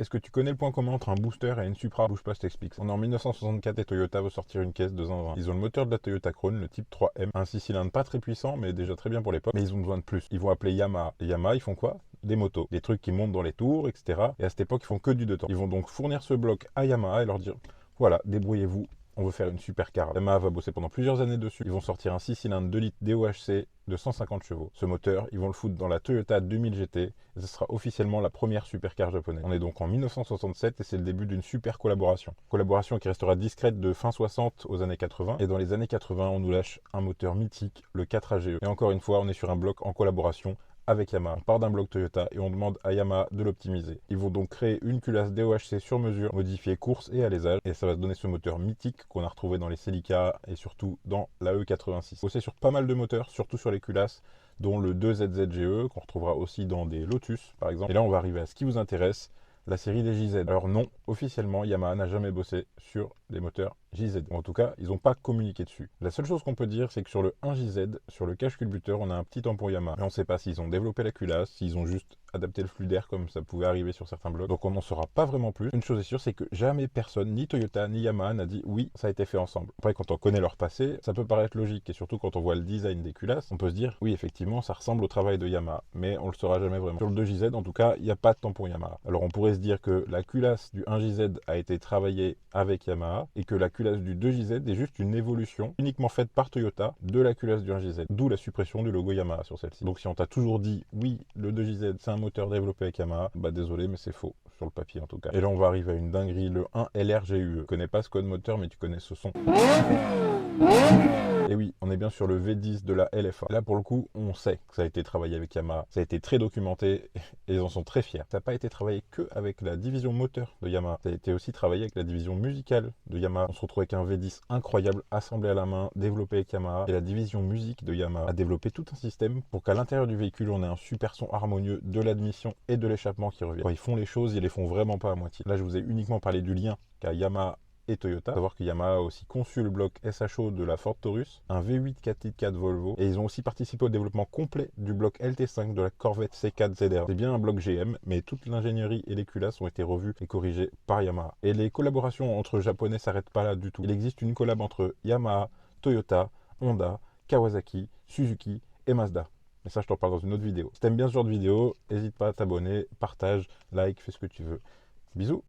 Est-ce que tu connais le point commun entre un booster et une Supra? Bouge pas, je t'explique. On est en 1964 et Toyota veut sortir une caisse de zinzin. Ils ont le moteur de la Toyota Crown, le type 3M, un 6 cylindres pas très puissant, mais déjà très bien pour l'époque. Mais ils ont besoin de plus. Ils vont appeler Yamaha. Et Yamaha, ils font quoi? Des motos, des trucs qui montent dans les tours, etc. Et à cette époque, ils font que du 2 temps. Ils vont donc fournir ce bloc à Yamaha et leur dire voilà, débrouillez-vous. On veut faire une supercar. Yamaha va bosser pendant plusieurs années dessus. Ils vont sortir un 6 cylindres 2 litres DOHC de 150 chevaux. Ce moteur, ils vont le foutre dans la Toyota 2000 GT et ce sera officiellement la première supercar japonaise. On est donc en 1967 et c'est le début d'une super collaboration. Collaboration qui restera discrète de fin 60 aux années 80 et dans les années 80, on nous lâche un moteur mythique, le 4 AGE. Et encore une fois, on est sur un bloc en collaboration avec Yamaha. On part d'un bloc Toyota et on demande à Yamaha de l'optimiser. Ils vont donc créer une culasse DOHC sur mesure, modifiée course et alésage, et ça va donner ce moteur mythique qu'on a retrouvé dans les Celica et surtout dans la E86. Bossé sur pas mal de moteurs, surtout sur les culasses, dont le 2ZZGE, qu'on retrouvera aussi dans des Lotus par exemple. Et là on va arriver à ce qui vous intéresse, la série des JZ. Alors non, officiellement, Yamaha n'a jamais bossé sur des moteurs JZ. En tout cas, ils n'ont pas communiqué dessus. La seule chose qu'on peut dire, c'est que sur le 1JZ, sur le cache culbuteur, on a un petit tampon Yamaha. Mais on ne sait pas s'ils ont développé la culasse, s'ils ont juste adapté le flux d'air comme ça pouvait arriver sur certains blocs. Donc on n'en saura pas vraiment plus. Une chose est sûre, c'est que jamais personne, ni Toyota, ni Yamaha, n'a dit oui, ça a été fait ensemble. Après, quand on connaît leur passé, ça peut paraître logique. Et surtout quand on voit le design des culasses, on peut se dire oui, effectivement, ça ressemble au travail de Yamaha. Mais on le saura jamais vraiment. Sur le 2JZ, en tout cas, il n'y a pas de tampon Yamaha. Alors on pourrait se dire que la culasse du 1JZ a été travaillée avec Yamaha et que la culasse du 2JZ est juste une évolution uniquement faite par Toyota de la culasse du 1JZ. D'où la suppression du logo Yamaha sur celle-ci. Donc si on t'a toujours dit oui, le 2JZ c'est un moteur développé avec Yamaha, bah désolé mais c'est faux, sur le papier en tout cas. Et là on va arriver à une dinguerie, le 1 LRGUE. Tu connais pas ce code moteur mais tu connais ce son. Et oui, on est bien sur le V10 de la LFA. Là, pour le coup, on sait que ça a été travaillé avec Yamaha. Ça a été très documenté et ils en sont très fiers. Ça n'a pas été travaillé que avec la division moteur de Yamaha. Ça a été aussi travaillé avec la division musicale de Yamaha. On se retrouve avec un V10 incroyable, assemblé à la main, développé avec Yamaha. Et la division musique de Yamaha a développé tout un système pour qu'à l'intérieur du véhicule, on ait un super son harmonieux de l'admission et de l'échappement qui reviennent. Quand ils font les choses, ils les font vraiment pas à moitié. Là, je vous ai uniquement parlé du lien qu'a Yamaha et Toyota. Savoir que Yamaha a aussi conçu le bloc SHO de la Ford Taurus, un V8 4x4 Volvo, et ils ont aussi participé au développement complet du bloc LT5 de la Corvette C4 ZR. C'est bien un bloc GM, mais toute l'ingénierie et les culasses ont été revues et corrigées par Yamaha. Et les collaborations entre japonais s'arrêtent pas là du tout. Il existe une collab entre Yamaha, Toyota, Honda, Kawasaki, Suzuki et Mazda. Mais ça, je t'en parle dans une autre vidéo. Si t'aimes bien ce genre de vidéo, n'hésite pas à t'abonner, partage, like, fais ce que tu veux. Bisous!